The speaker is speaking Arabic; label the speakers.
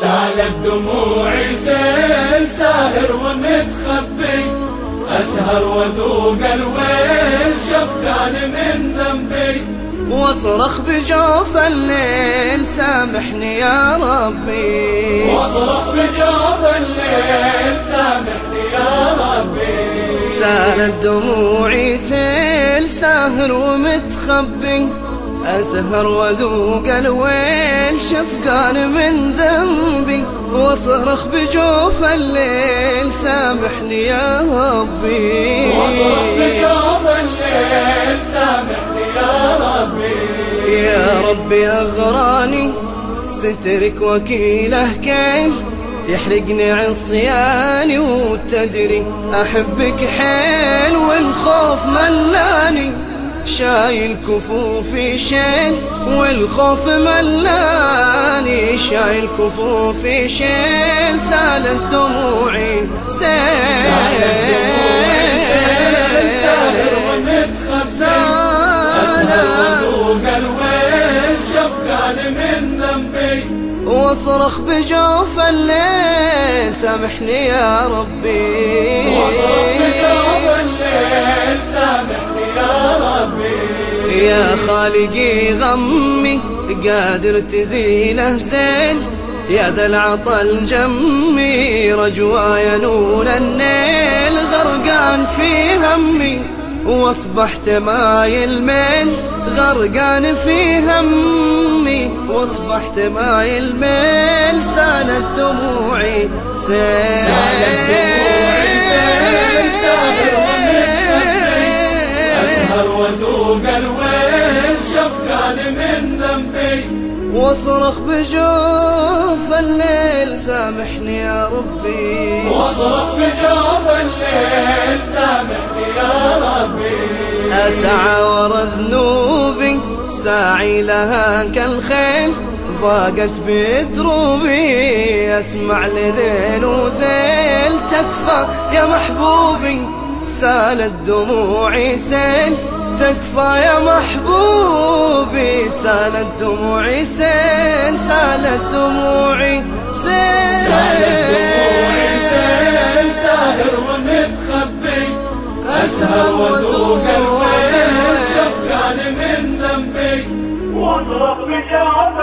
Speaker 1: سالت دموعي سيل ساهر ومتخبي، أسهر وذوق الويل شفقان من ذنبي،
Speaker 2: واصرخ بجوف الليل سامحني يا ربي،
Speaker 1: واصرخ بجوف الليل سامحني يا ربي.
Speaker 2: سالت دموعي سيل ساهر ومتخبي، أسهر وذوق الويل شفقان من ذنبي، واصرخ بجوف الليل سامحني يا ربي،
Speaker 1: واصرخ بجوف الليل سامحني يا ربي.
Speaker 2: يا ربي أغراني سترك وكيله كيل، يحرقني عصياني وتدري أحبك حيل، والخوف ملاني شايل كفوفي شيل، والخوف ملاني شايل كفوفي شيل. سالت دموعي سيل،
Speaker 1: سالت دموعي سيل ساهر ومتخبي، أسهر وذوق الويل شفقان من ذنبي،
Speaker 2: واصرخ بجوف الليل سامحني يا ربي،
Speaker 1: واصرخ بجوف الليل سامحني يا ربي.
Speaker 2: يا خالقي غمي قادر تزيله زيل، يا ذا العطا الجمي رجواي نور النيل، غرقان في همي واصبحت مايل ميل، غرقان في همي واصبحت مايل ميل. سالت دموعي سيل،
Speaker 1: سالت دموعي سيل ساهر ومتخبي، أسهر وذوق الويل شفقان من ذنبي،
Speaker 2: واصرخ بجوف الليل سامحني يا ربي،
Speaker 1: واصرخ بجوف الليل سامحني يا ربي.
Speaker 2: أسعى ورا ذنوبي ساعي لها كالخيل، ضاقت بدروبي أسمع لذيل وذيل، تكفى يا محبوبي سالت دموعي سيل، تكفى يا محبوبي سالت دموعي سيل، سالت دموعي سيل،
Speaker 1: سالت دموعي سيل ساهر ومتخبي، أسهر وذوق الويل شفقان من ذنبي، واصرخ بجوف